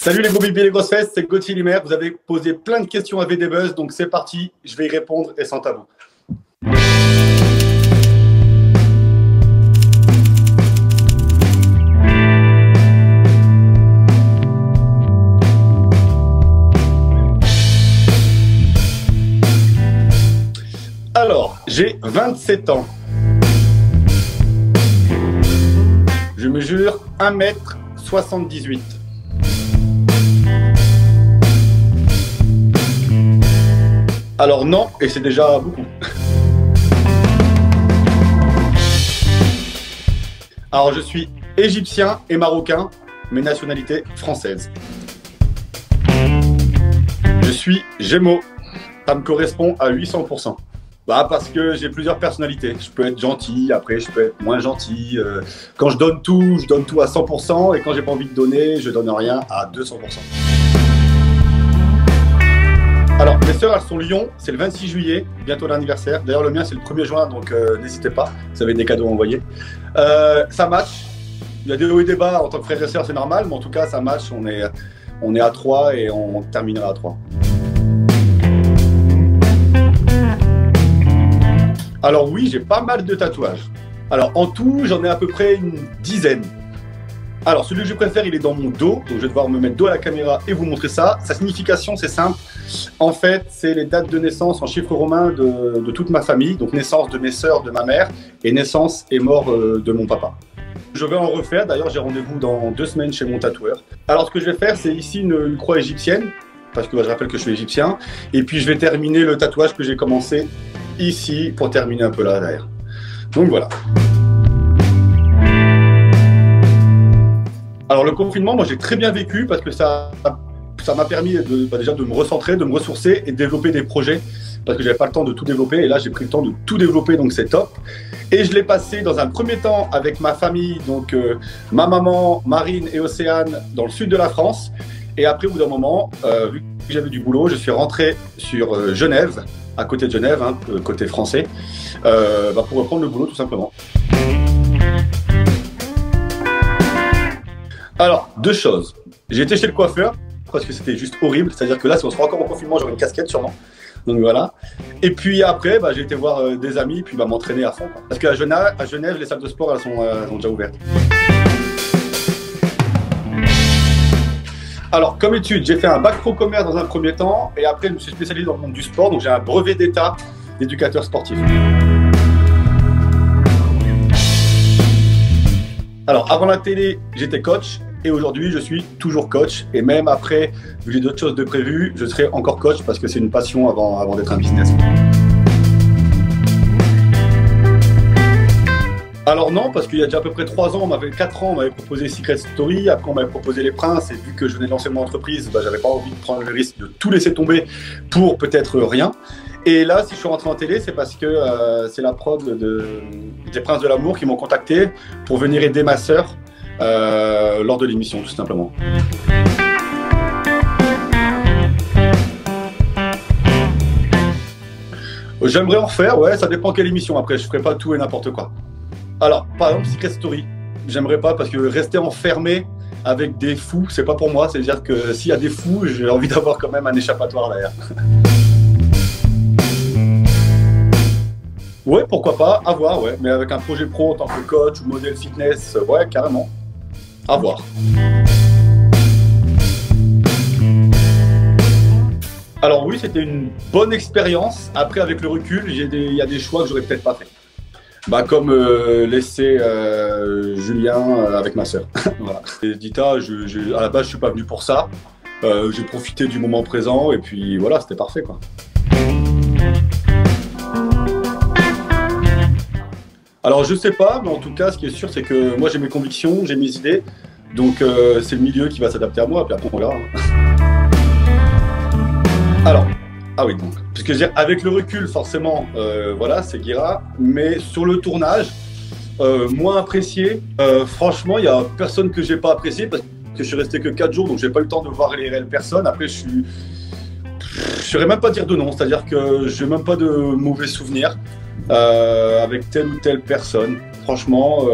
Salut les gros bibis et les grosses fesses, c'est Gauthier Limer. Vous avez posé plein de questions à VDBuzz, donc c'est parti, je vais y répondre et sans tabou. Alors, j'ai 27 ans. Je mesure 1m78. Alors non, et c'est déjà beaucoup. Alors je suis égyptien et marocain, mais nationalité française. Je suis Gémeaux, ça me correspond à 800%. Bah parce que j'ai plusieurs personnalités. Je peux être gentil, après je peux être moins gentil. Quand je donne tout à 100%, et quand j'ai pas envie de donner, je donne rien à 200%. Alors, mes sœurs, elles sont Lyon, c'est le 26 juillet, bientôt l'anniversaire. D'ailleurs, le mien, c'est le 1er juin, donc n'hésitez pas, vous avez des cadeaux à envoyer. Ça match, il y a des hauts et des bas, en tant que frères et sœurs, c'est normal, mais en tout cas, ça match, on est à 3 et on terminera à 3. Alors oui, j'ai pas mal de tatouages. Alors, en tout, j'en ai à peu près une dizaine. Alors, celui que je préfère, il est dans mon dos, donc je vais devoir me mettre dos à la caméra et vous montrer ça. Sa signification, c'est simple. En fait, c'est les dates de naissance en chiffres romains de toute ma famille. Donc, naissance de mes sœurs, de ma mère, et naissance et mort de mon papa. Je vais en refaire. D'ailleurs, j'ai rendez-vous dans 2 semaines chez mon tatoueur. Alors, ce que je vais faire, c'est ici une croix égyptienne, parce que je rappelle que je suis égyptien. Et puis, je vais terminer le tatouage que j'ai commencé ici pour terminer un peu là derrière. Donc, voilà. Alors le confinement, moi j'ai très bien vécu parce que ça m'a permis déjà de me recentrer, de me ressourcer et de développer des projets parce que j'avais pas le temps de tout développer et là j'ai pris le temps de tout développer, donc c'est top. Et je l'ai passé dans un premier temps avec ma famille, donc ma maman, Marine et Océane dans le sud de la France. Et après au bout d'un moment, vu que j'avais du boulot, je suis rentré sur Genève, à côté de Genève, hein, côté français, pour reprendre le boulot tout simplement. Alors, 2 choses. J'ai été chez le coiffeur parce que c'était juste horrible. C'est-à-dire que là, si on sera encore en confinement, j'aurai une casquette sûrement. Donc voilà. Et puis après, j'ai été voir des amis puis m'entraîner à fond. Parce qu'à Genève, les salles de sport, elles sont déjà ouvertes. Alors, comme étude, j'ai fait un bac pro commerce dans un premier temps. Et après, je me suis spécialisé dans le monde du sport. Donc j'ai un brevet d'état d'éducateur sportif. Alors, avant la télé, j'étais coach et aujourd'hui, je suis toujours coach. Et même après, vu que j'ai d'autres choses de prévues, je serai encore coach parce que c'est une passion avant d'être un business. Alors non, parce qu'il y a déjà à peu près 3 ans, 4 ans, on m'avait proposé Secret Story. Après, on m'avait proposé Les Princes. Et vu que je venais de lancer mon entreprise, j'avais pas envie de prendre le risque de tout laisser tomber pour peut-être rien. Et là, si je suis rentré en télé, c'est parce que c'est la prod des Princes de l'amour qui m'ont contacté pour venir aider ma sœur lors de l'émission, tout simplement. J'aimerais en refaire, ouais, ça dépend quelle émission. Après, je ferai pas tout et n'importe quoi. Alors, par exemple, Secret Story, j'aimerais pas parce que rester enfermé avec des fous, c'est pas pour moi. C'est-à-dire que s'il y a des fous, j'ai envie d'avoir quand même un échappatoire derrière. Ouais, pourquoi pas, à voir, ouais. Mais avec un projet pro en tant que coach ou modèle fitness, ouais, carrément. À voir. Alors oui, c'était une bonne expérience. Après, avec le recul, il y a des choix que j'aurais peut-être pas fait. Comme laisser Julien avec ma sœur. Voilà. Et Dita, à la base, je suis pas venu pour ça. J'ai profité du moment présent et puis voilà, c'était parfait, quoi. Alors je sais pas, mais en tout cas, ce qui est sûr, c'est que moi j'ai mes convictions, j'ai mes idées, donc c'est le milieu qui va s'adapter à moi, puis après on verra. Alors, ah oui, donc, parce que je veux dire, avec le recul, forcément, voilà, c'est Guira, mais sur le tournage, moins apprécié, franchement, il n'y a personne que j'ai pas apprécié, parce que je suis resté que 4 jours, donc j'ai pas eu le temps de voir les réelles personnes. Après, je saurais même pas dire de nom, c'est-à-dire que j'ai même pas de mauvais souvenirs. Avec telle ou telle personne, franchement,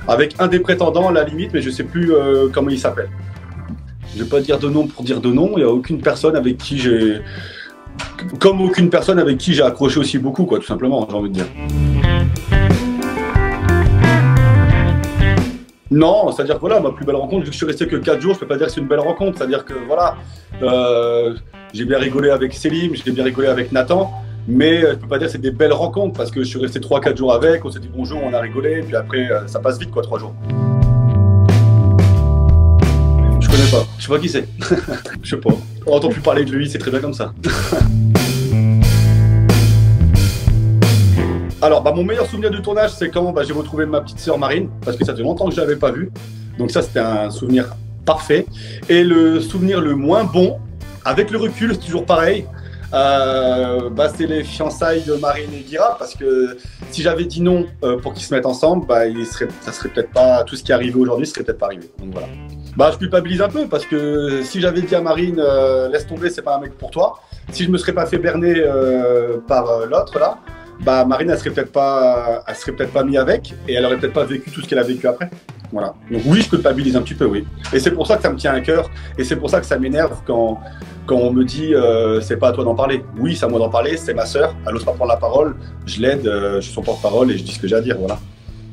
avec un des prétendants à la limite, mais je sais plus comment il s'appelle. Je vais pas dire de nom pour dire de nom. Il n'y a aucune personne avec qui j'ai... Comme aucune personne avec qui j'ai accroché aussi beaucoup, quoi, tout simplement, j'ai envie de dire. Non, c'est-à-dire que voilà, ma plus belle rencontre, vu que je suis resté que 4 jours, je peux pas dire que c'est une belle rencontre. C'est-à-dire que voilà, j'ai bien rigolé avec Selim, j'ai bien rigolé avec Nathan, mais je peux pas dire que c'est des belles rencontres parce que je suis resté 3-4 jours avec, on s'est dit bonjour, on a rigolé, puis après ça passe vite quoi, 3 jours. Je connais pas, je sais pas qui c'est. Je sais pas, on n'entend plus parler de lui, c'est très bien comme ça. Alors, mon meilleur souvenir du tournage, c'est quand j'ai retrouvé ma petite sœur Marine, parce que ça fait longtemps que je ne l'avais pas vue. Donc ça, c'était un souvenir parfait. Et le souvenir le moins bon, avec le recul, c'est toujours pareil, c'est les fiançailles de Marine et Guira, parce que si j'avais dit non pour qu'ils se mettent ensemble, ça serait peut-être pas, tout ce qui est arrivé aujourd'hui serait peut-être pas arrivé. Donc voilà. Je culpabilise un peu, parce que si j'avais dit à Marine, laisse tomber, c'est pas un mec pour toi, si je me serais pas fait berner par l'autre là, Marine, elle serait peut-être pas mise avec et elle aurait peut-être pas vécu tout ce qu'elle a vécu après. Voilà. Donc oui, je culpabilise un petit peu, oui. Et c'est pour ça que ça me tient à cœur et c'est pour ça que ça m'énerve quand on me dit c'est pas à toi d'en parler. Oui, c'est à moi d'en parler, c'est ma sœur, elle n'ose pas prendre la parole, je l'aide, je suis son porte-parole et je dis ce que j'ai à dire, voilà.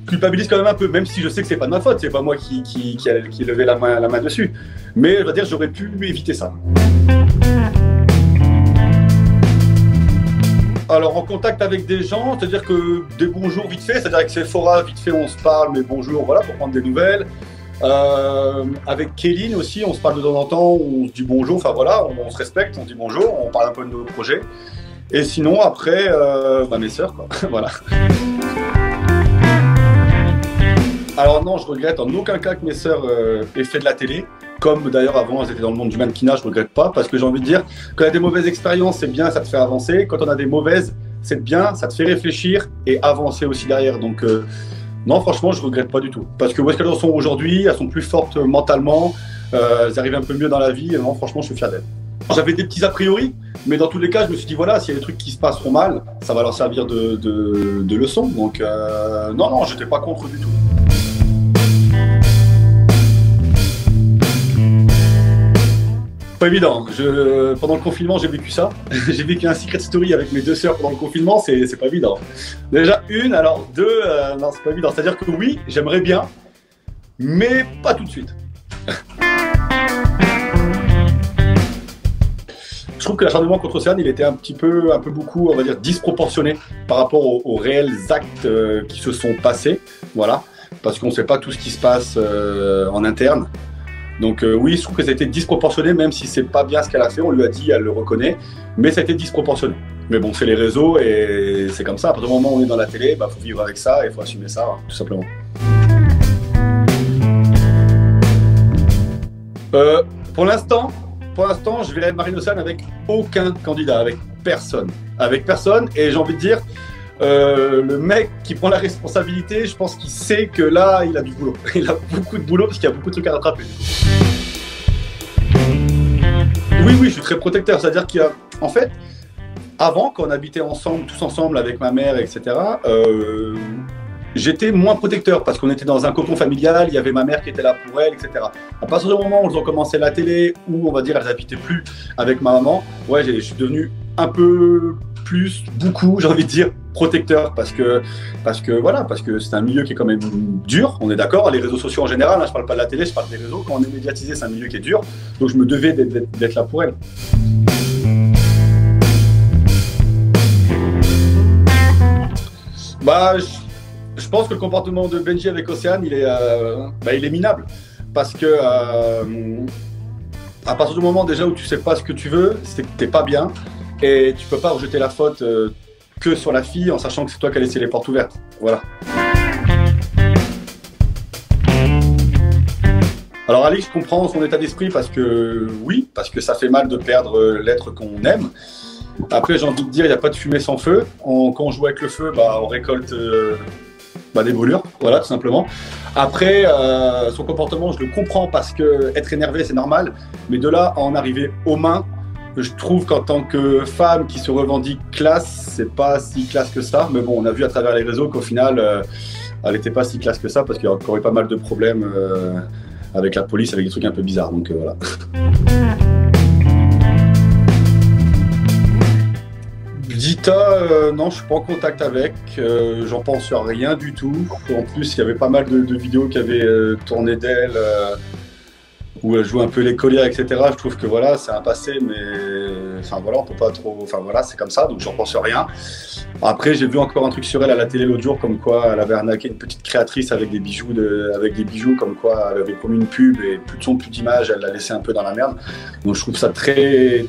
Je culpabilise quand même un peu, même si je sais que c'est pas de ma faute, c'est pas moi qui levait la main dessus. Mais je veux dire, j'aurais pu éviter ça. Alors en contact avec des gens, c'est-à-dire que des bonjours vite fait, c'est-à-dire avec Sephora, vite fait on se parle, mais bonjour, voilà, pour prendre des nouvelles. Avec Kéline aussi, on se parle de temps en temps, on se dit bonjour, enfin voilà, on se respecte, on dit bonjour, on parle un peu de nos projets. Et sinon après, mes sœurs, quoi, voilà. Alors non, je regrette en aucun cas que mes sœurs aient fait de la télé. Comme d'ailleurs avant elles étaient dans le monde du mannequinat, je ne regrette pas parce que j'ai envie de dire quand on a des mauvaises expériences, c'est bien, ça te fait avancer. Quand on a des mauvaises, c'est bien, ça te fait réfléchir et avancer aussi derrière. Donc non, franchement, je ne regrette pas du tout. Parce que où est-ce qu'elles en sont aujourd'hui? Elles sont plus fortes mentalement, elles arrivent un peu mieux dans la vie. Et non, franchement, je suis fier d'elles. J'avais des petits a priori, mais dans tous les cas, je me suis dit voilà, s'il y a des trucs qui se passeront mal, ça va leur servir de leçon. Donc non, j'étais pas contre du tout. Pas évident. Pendant le confinement, j'ai vécu ça. J'ai vécu un secret story avec mes 2 sœurs pendant le confinement, c'est pas évident. Déjà une, alors 2, non, c'est pas évident. C'est-à-dire que oui, j'aimerais bien, mais pas tout de suite. Je trouve que l'acharnement contre Océane, il était un peu beaucoup, on va dire, disproportionné par rapport aux réels actes qui se sont passés. Voilà. Parce qu'on ne sait pas tout ce qui se passe en interne. Donc oui, je trouve que ça a été disproportionné, même si c'est pas bien ce qu'elle a fait, on lui a dit, elle le reconnaît, mais ça a été disproportionné. Mais bon, c'est les réseaux et c'est comme ça, à partir du moment où on est dans la télé, faut vivre avec ça et il faut assumer ça, tout simplement. Pour l'instant, je verrai Marine Océane avec aucun candidat, avec personne. Et j'ai envie de dire, le mec qui prend la responsabilité, je pense qu'il sait que là, il a du boulot. Il a beaucoup de boulot parce qu'il y a beaucoup de trucs à rattraper. Oui, je suis très protecteur. C'est-à-dire qu'il y a, en fait, avant, quand on habitait ensemble, tous ensemble avec ma mère, etc., j'étais moins protecteur parce qu'on était dans un cocon familial, il y avait ma mère qui était là pour elle, etc. À partir du moment où ils ont commencé la télé, où on va dire elles n'habitaient plus avec ma maman, ouais, je suis devenu un peu plus, beaucoup, j'ai envie de dire, protecteur parce que c'est un milieu qui est quand même dur, on est d'accord, les réseaux sociaux en général, hein, je parle pas de la télé, je parle des réseaux, quand on est médiatisé, c'est un milieu qui est dur, donc je me devais d'être là pour elle. Je pense que le comportement de Benji avec Océane, il est minable. Parce que à partir du moment déjà où tu sais pas ce que tu veux, c'est que t'es pas bien. Et tu peux pas rejeter la faute que sur la fille en sachant que c'est toi qui as laissé les portes ouvertes. Voilà. Alors Ali, je comprends son état d'esprit parce que ça fait mal de perdre l'être qu'on aime. Après, j'ai envie de dire, il n'y a pas de fumée sans feu. Quand on joue avec le feu, on récolte des brûlures, voilà, tout simplement. Après, son comportement, je le comprends parce que être énervé, c'est normal. Mais de là à en arriver aux mains, je trouve qu'en tant que femme qui se revendique classe, c'est pas si classe que ça. Mais bon, on a vu à travers les réseaux qu'au final, elle n'était pas si classe que ça parce qu'il y a encore eu pas mal de problèmes avec la police, avec des trucs un peu bizarres. Donc voilà. Dita, non, je suis pas en contact avec, j'en pense à rien du tout. En plus, il y avait pas mal de vidéos qui avaient tourné d'elle, où elle joue un peu l'écolière, etc. Je trouve que voilà, c'est un passé, mais enfin voilà, on peut pas trop. Enfin voilà, c'est comme ça, donc j'en pense rien. Après, j'ai vu encore un truc sur elle à la télé l'autre jour, comme quoi elle avait arnaqué une petite créatrice avec des bijoux, comme quoi elle avait promis une pub et plus de son, plus d'image, elle l'a laissé un peu dans la merde. Donc je trouve ça très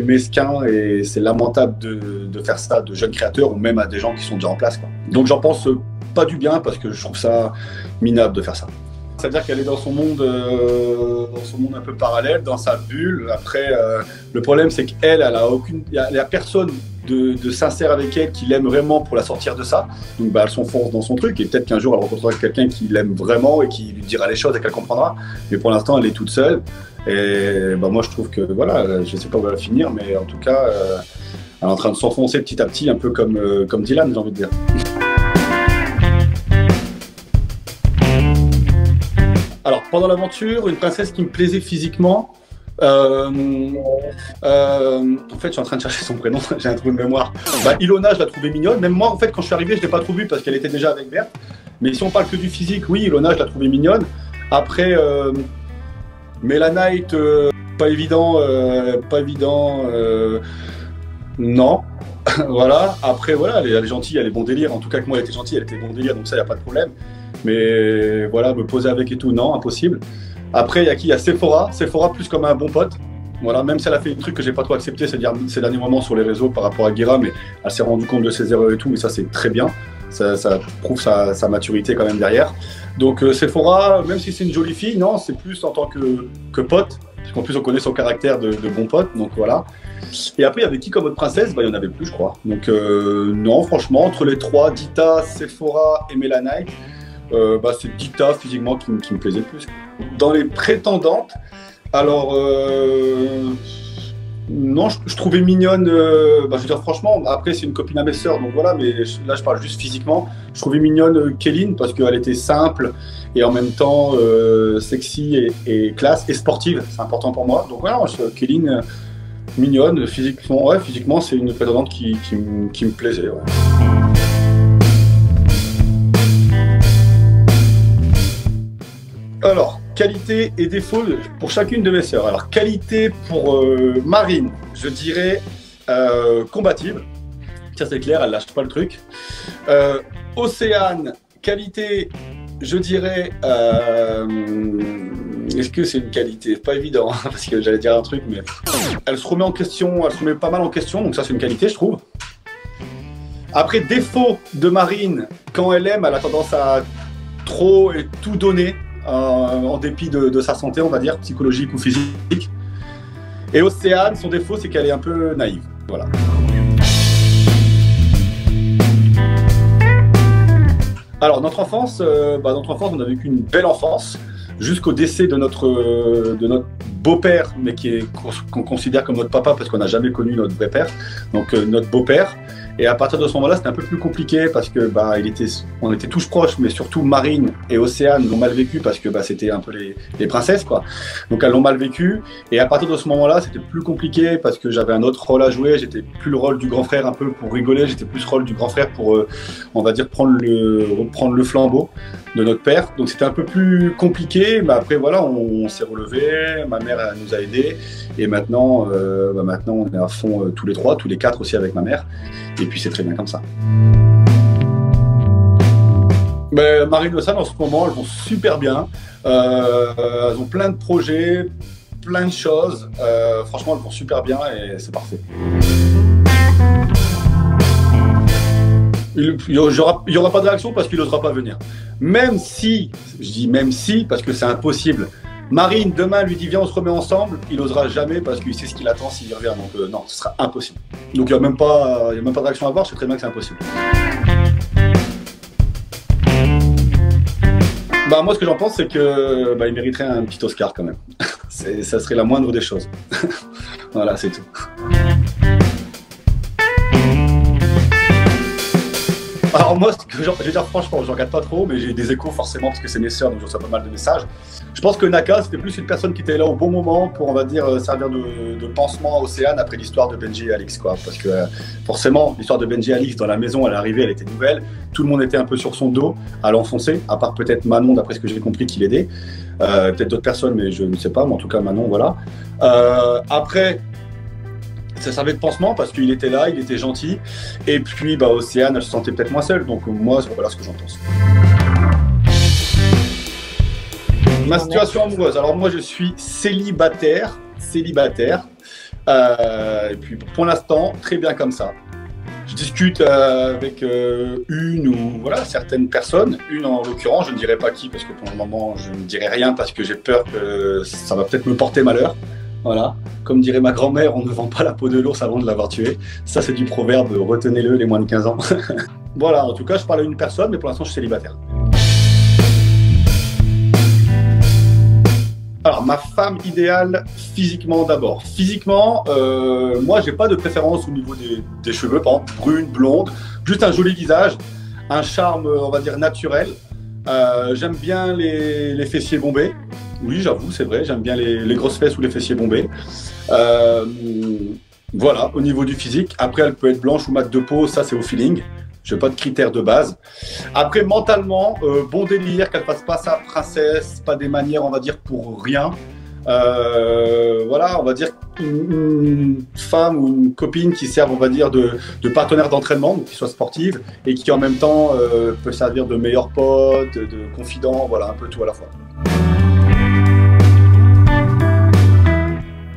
mesquin et c'est lamentable de faire ça de jeunes créateurs ou même à des gens qui sont déjà en place, quoi. Donc j'en pense pas du bien parce que je trouve ça minable de faire ça. C'est-à-dire qu'elle est dans son monde un peu parallèle, dans sa bulle. Après, le problème, c'est qu'elle, il y a personne de sincère avec elle qui l'aime vraiment pour la sortir de ça. Donc, elle s'enfonce dans son truc et peut-être qu'un jour, elle rencontrera quelqu'un qui l'aime vraiment et qui lui dira les choses et qu'elle comprendra. Mais pour l'instant, elle est toute seule. Et moi, je trouve que, voilà, je sais pas où elle va finir, mais en tout cas, elle est en train de s'enfoncer petit à petit, un peu comme Dylan, j'ai envie de dire. Alors, pendant l'aventure, une princesse qui me plaisait physiquement, en fait, je suis en train de chercher son prénom, j'ai un trou de mémoire. Ilona, je la trouvais mignonne. Même moi, en fait, quand je suis arrivé, je ne l'ai pas trop vue parce qu'elle était déjà avec Berthe. Mais si on parle que du physique, oui, Ilona, je la trouvais mignonne. Après, Mélanite, pas évident, non. Voilà. Après, voilà, elle est gentille, elle est bon délire. En tout cas, que moi, elle était gentille, elle était bon délire, donc ça, il n'y a pas de problème. Mais voilà, me poser avec et tout, non, impossible. Après, il y a qui? Il y a Sephora. Sephora plus comme un bon pote. Voilà, même si elle a fait un truc que j'ai pas trop accepté ces derniers moments sur les réseaux par rapport à Guira, mais elle s'est rendue compte de ses erreurs et tout, et ça c'est très bien. Ça prouve sa maturité quand même derrière. Donc Sephora, même si c'est une jolie fille, non, c'est plus en tant que pote, parce qu'en plus on connaît son caractère de bon pote, donc voilà. Et après, il y avait qui comme autre princesse? Il y en avait plus, je crois. Donc non, franchement, entre les trois, Dita, Sephora et Mélanite, c'est Dita physiquement qui me plaisait le plus. Dans les prétendantes, alors non, je trouvais mignonne, je veux dire franchement, après c'est une copine à mes sœurs, donc voilà, mais là je parle juste physiquement. Je trouvais mignonne Kéline parce qu'elle était simple et en même temps sexy et classe et sportive, c'est important pour moi. Donc voilà, Kéline, mignonne, physiquement c'est une prétendante qui me plaisait. Ouais. Alors, qualité et défaut pour chacune de mes sœurs. Alors, qualité pour Marine, je dirais combative. Ça, c'est clair, elle lâche pas le truc. Océane, qualité, je dirais... Est-ce que c'est une qualité? Pas évident, hein, parce que j'allais dire un truc, mais... Elle se remet en question, elle se remet pas mal en question, donc ça, c'est une qualité, je trouve. Après, défaut de Marine, quand elle aime, elle a tendance à trop et tout donner. En dépit de sa santé, on va dire, psychologique ou physique. Et Océane, son défaut, c'est qu'elle est un peu naïve. Voilà. Alors, notre enfance, on a vécu une belle enfance, jusqu'au décès de notre beau-père, mais qu'on considère comme notre papa, parce qu'on n'a jamais connu notre vrai père, donc notre beau-père. Et à partir de ce moment-là, c'était un peu plus compliqué parce que on était tous proches, mais surtout Marine et Océane l'ont mal vécu parce que c'était un peu les princesses, quoi. Donc elles l'ont mal vécu. Et à partir de ce moment-là, c'était plus compliqué parce que j'avais un autre rôle à jouer. J'étais plus le rôle du grand frère un peu pour rigoler. J'étais plus le rôle du grand frère pour, on va dire, reprendre le flambeau de notre père. Donc c'était un peu plus compliqué. Mais après, voilà, on s'est relevé. Ma mère elle nous a aidés. Et maintenant, on est à fond tous les trois, tous les quatre aussi avec ma mère. Et puis c'est très bien comme ça. Marine et Océane, en ce moment, elles vont super bien. Elles ont plein de projets, plein de choses. Franchement, elles vont super bien et c'est parfait. Il n'y aura pas de réaction parce qu'il n'osera pas venir. Même si, je dis même si, parce que c'est impossible. Marine, demain, lui dit viens, on se remet ensemble. Il n'osera jamais parce qu'il sait ce qu'il attend s'il revient. Donc non, ce sera impossible. Donc il n'y a même pas de réaction à avoir, c'est très bien que c'est impossible. Moi, ce que j'en pense, c'est que il mériterait un petit Oscar quand même. Ça serait la moindre des choses. Voilà, c'est tout. Alors moi, je vais dire franchement, je regarde pas trop, mais j'ai des échos forcément parce que c'est mes sœurs, donc je reçois pas mal de messages. Je pense que Naka, c'était plus une personne qui était là au bon moment pour, on va dire, servir de pansement à Océane après l'histoire de Benji et Alix, quoi. Parce que forcément, l'histoire de Benji et Alix dans la maison, elle est arrivée, elle était nouvelle. Tout le monde était un peu sur son dos à l'enfoncer, à part peut-être Manon, d'après ce que j'ai compris, qui l'aidait. Peut-être d'autres personnes, mais je ne sais pas, mais en tout cas Manon, voilà. Après, ça servait de pansement parce qu'il était là, il était gentil. Et puis, bah, Océane, elle se sentait peut-être moins seule. Donc, moi, voilà ce que j'en pense. Ma situation amoureuse. Alors, moi, je suis célibataire. Et puis, pour l'instant, très bien comme ça. Je discute avec une ou voilà, certaines personnes. Une en l'occurrence, je ne dirai pas qui parce que pour le moment, je ne dirai rien parce que j'ai peur que ça va peut-être me porter malheur. Voilà, comme dirait ma grand-mère, on ne vend pas la peau de l'ours avant de l'avoir tué. Ça, c'est du proverbe, retenez-le, les moins de 15 ans. Voilà, en tout cas, je parle à une personne, mais pour l'instant, je suis célibataire. Alors, ma femme idéale, physiquement d'abord. Physiquement, moi, j'ai pas de préférence au niveau des cheveux, par exemple, brune, blonde, juste un joli visage, un charme, on va dire, naturel. J'aime bien les fessiers bombés. Oui, j'avoue, c'est vrai, j'aime bien les grosses fesses ou les fessiers bombés. Voilà, au niveau du physique. Après, elle peut être blanche ou mat de peau, ça c'est au feeling. Je n'ai pas de critères de base. Après, mentalement, bon délire, qu'elle fasse pas sa princesse, pas des manières, on va dire, pour rien. Voilà, on va dire une femme ou une copine qui serve, on va dire, de partenaire d'entraînement, donc qui soit sportive, et qui en même temps peut servir de meilleur pote, de confident, voilà, un peu tout à la fois.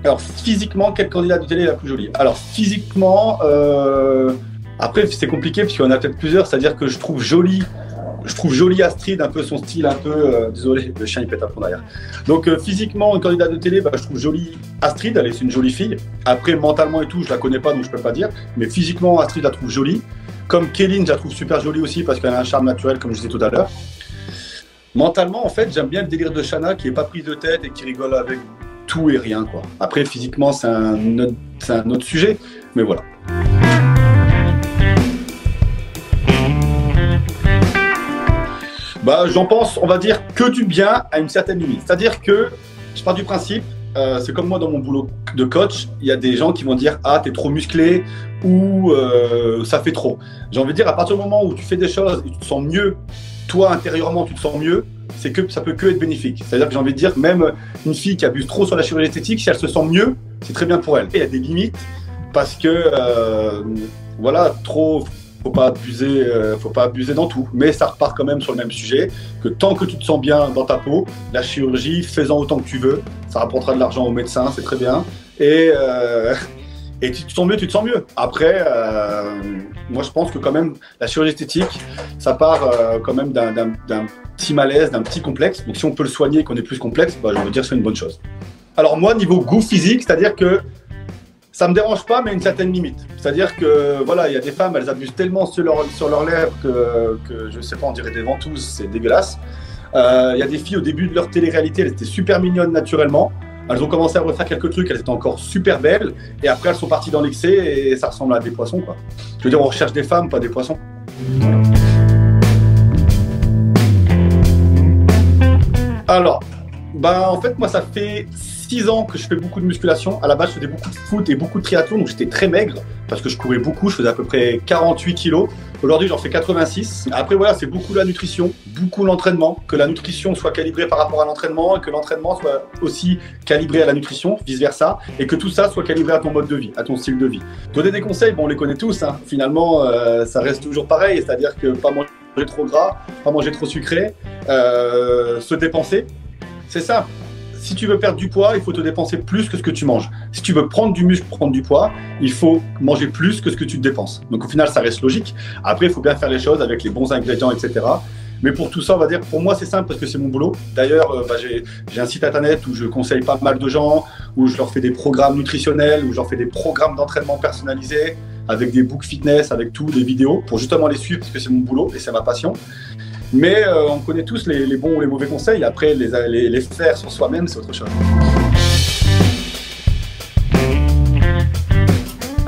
Alors, physiquement, quel candidat de télé est la plus jolie? Alors, physiquement, après, c'est compliqué parce qu'il y en a peut-être plusieurs, c'est-à-dire que je trouve jolie Astrid, un peu son style, un peu... désolé, le chien il pète un plomb derrière. Donc, physiquement, une candidate de télé, bah, je trouve jolie Astrid, elle c'est une jolie fille. Après, mentalement et tout, je la connais pas, donc je peux pas dire. Mais physiquement, Astrid, je la trouve jolie. Comme Kéline, je la trouve super jolie aussi parce qu'elle a un charme naturel, comme je disais tout à l'heure. Mentalement, en fait, j'aime bien le délire de Shana qui est pas prise de tête et qui rigole avec tout et rien, quoi. Après, physiquement, c'est un autre sujet, mais voilà. Bah, j'en pense, on va dire, que du bien à une certaine limite. C'est-à-dire que, je pars du principe, c'est comme moi dans mon boulot de coach, il y a des gens qui vont dire « Ah, t'es trop musclé » ou « Ça fait trop ». J'ai envie de dire, à partir du moment où tu fais des choses et tu te sens mieux, toi, intérieurement, tu te sens mieux, c'est que ça peut que être bénéfique. C'est-à-dire que j'ai envie de dire, même une fille qui abuse trop sur la chirurgie esthétique, si elle se sent mieux, c'est très bien pour elle. Et il y a des limites parce que, voilà, trop, faut pas abuser dans tout. Mais ça repart quand même sur le même sujet, que tant que tu te sens bien dans ta peau, la chirurgie, fais-en autant que tu veux. Ça rapportera de l'argent au médecin, c'est très bien. Et tu te sens mieux, tu te sens mieux. Après, moi je pense que quand même, la chirurgie esthétique, ça part quand même d'un petit malaise, d'un petit complexe. Donc si on peut le soigner et qu'on est plus complexe, bah, je veux dire c'est une bonne chose. Alors moi, niveau goût physique, c'est-à-dire que ça me dérange pas, mais à une certaine limite. C'est-à-dire que voilà, il y a des femmes, elles abusent tellement sur leurs lèvres que je sais pas, on dirait des ventouses, c'est dégueulasse. Il y a des filles au début de leur télé-réalité, elles étaient super mignonnes naturellement. Elles ont commencé à refaire quelques trucs, elles étaient encore super belles, et après elles sont parties dans l'excès et ça ressemble à des poissons, quoi. Je veux dire, on recherche des femmes, pas des poissons. Alors, bah en fait, moi ça fait 6 ans que je fais beaucoup de musculation. À la base, je faisais beaucoup de foot et beaucoup de triathlon, donc j'étais très maigre parce que je courais beaucoup, je faisais à peu près 48 kilos. Aujourd'hui, j'en fais 86. Après, voilà, c'est beaucoup la nutrition, beaucoup l'entraînement, que la nutrition soit calibrée par rapport à l'entraînement et que l'entraînement soit aussi calibré à la nutrition, vice-versa, et que tout ça soit calibré à ton mode de vie, à ton style de vie. Donner des conseils, bon, on les connaît tous, hein. Finalement, ça reste toujours pareil, c'est-à-dire que pas manger trop gras, pas manger trop sucré, se dépenser, c'est ça. Si tu veux perdre du poids, il faut te dépenser plus que ce que tu manges. Si tu veux prendre du muscle, prendre du poids, il faut manger plus que ce que tu te dépenses. Donc au final, ça reste logique. Après, il faut bien faire les choses avec les bons ingrédients, etc. Mais pour tout ça, on va dire, pour moi, c'est simple parce que c'est mon boulot. D'ailleurs, j'ai un site internet où je conseille pas mal de gens, où je leur fais des programmes nutritionnels, où je leur fais des programmes d'entraînement personnalisés, avec des books fitness, avec tout, des vidéos, pour justement les suivre parce que c'est mon boulot et c'est ma passion. Mais on connaît tous les bons ou les mauvais conseils. Après, les faire sur soi-même, c'est autre chose.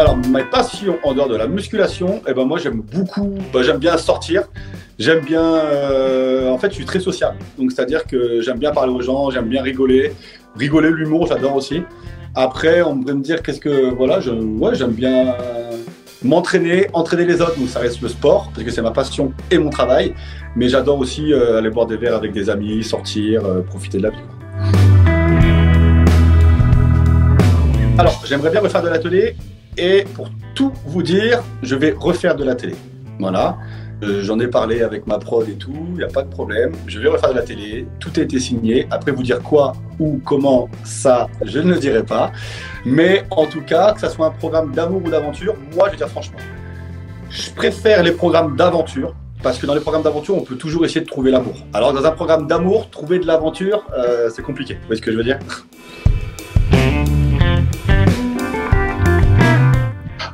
Alors, ma passion en dehors de la musculation, eh ben moi j'aime beaucoup, j'aime bien sortir, j'aime bien, en fait je suis très sociable, donc c'est-à-dire que j'aime bien parler aux gens, j'aime bien rigoler, l'humour j'adore aussi. Après on pourrait me dire qu'est-ce que, voilà, ouais, j'aime bien m'entraîner, entraîner les autres, donc ça reste le sport, parce que c'est ma passion et mon travail, mais j'adore aussi aller boire des verres avec des amis, sortir, profiter de la vie. Alors, j'aimerais bien refaire de la télé. Et pour tout vous dire, je vais refaire de la télé. Voilà. J'en ai parlé avec ma prod et tout, il n'y a pas de problème. Je vais refaire de la télé, tout a été signé. Après, vous dire quoi ou comment, ça, je ne le dirai pas. Mais en tout cas, que ça soit un programme d'amour ou d'aventure, moi, je vais dire franchement, je préfère les programmes d'aventure. Parce que dans les programmes d'aventure, on peut toujours essayer de trouver l'amour. Alors, dans un programme d'amour, trouver de l'aventure, c'est compliqué. Vous voyez ce que je veux dire?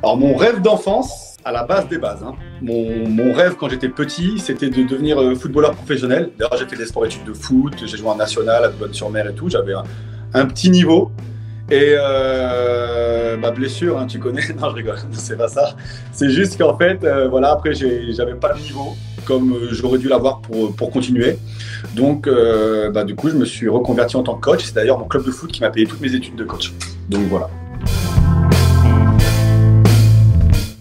Alors mon rêve d'enfance, à la base des bases, hein, mon rêve quand j'étais petit, c'était de devenir footballeur professionnel. D'ailleurs j'ai fait des sports-études de foot, j'ai joué en national à Boulogne-sur-Mer et tout, j'avais un petit niveau. Et blessure, hein, tu connais, non je rigole, c'est pas ça. C'est juste qu'en fait, voilà, après j'avais pas le niveau comme j'aurais dû l'avoir pour continuer. Donc du coup je me suis reconverti en tant que coach. C'est d'ailleurs mon club de foot qui m'a payé toutes mes études de coach. Donc voilà.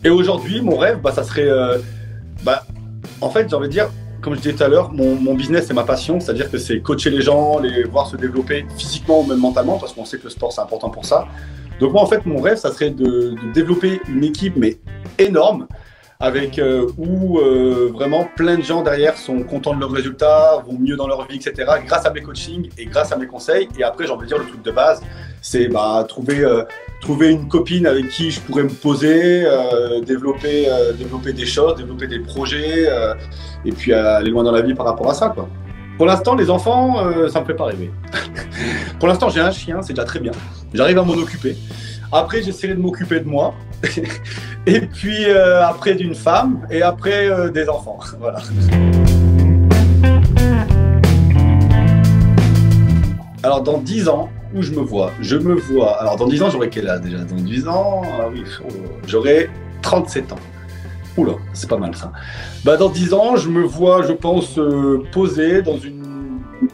Et aujourd'hui, mon rêve, ça serait, en fait, j'ai envie de dire, comme je disais tout à l'heure, mon business, c'est ma passion, c'est-à-dire que c'est coacher les gens, les voir se développer physiquement ou même mentalement, parce qu'on sait que le sport, c'est important pour ça. Donc moi, en fait, mon rêve, ça serait de développer une équipe, mais énorme, avec où vraiment plein de gens derrière sont contents de leurs résultats, vont mieux dans leur vie, etc., grâce à mes coachings et grâce à mes conseils. Et après, j'ai envie de dire, le truc de base, c'est trouver une copine avec qui je pourrais me poser, développer des choses, développer des projets, et puis aller loin dans la vie par rapport à ça, quoi. Pour l'instant, les enfants, ça me fait pas rêver. Pour l'instant, j'ai un chien, c'est déjà très bien. J'arrive à m'en occuper. Après, j'essaierai de m'occuper de moi. Et puis, après, d'une femme. Et après, des enfants. Voilà. Alors, dans 10 ans, où je me vois? Je me vois... Alors, dans 10 ans, j'aurai quel âge déjà? Dans 10 ans, oui, j'aurai 37 ans. Oula, c'est pas mal ça. Dans 10 ans, je me vois, je pense, posé dans une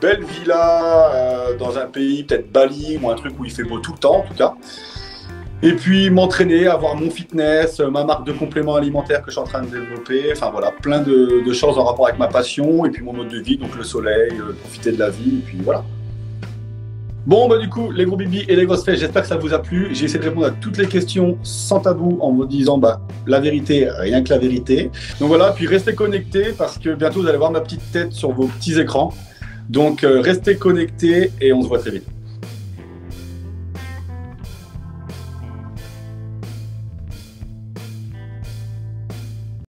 belle villa, dans un pays, peut-être Bali, ou un truc où il fait beau tout le temps, en tout cas. Et puis m'entraîner, avoir mon fitness, ma marque de compléments alimentaires que je suis en train de développer. Enfin voilà, plein de choses en rapport avec ma passion, et puis mon mode de vie, donc le soleil, profiter de la vie, et puis voilà. Bon, du coup, les gros bibis et les grosses fesses, j'espère que ça vous a plu. J'ai essayé de répondre à toutes les questions sans tabou en vous disant la vérité, rien que la vérité. Donc voilà, puis restez connectés parce que bientôt vous allez voir ma petite tête sur vos petits écrans. Donc restez connectés et on se voit très vite.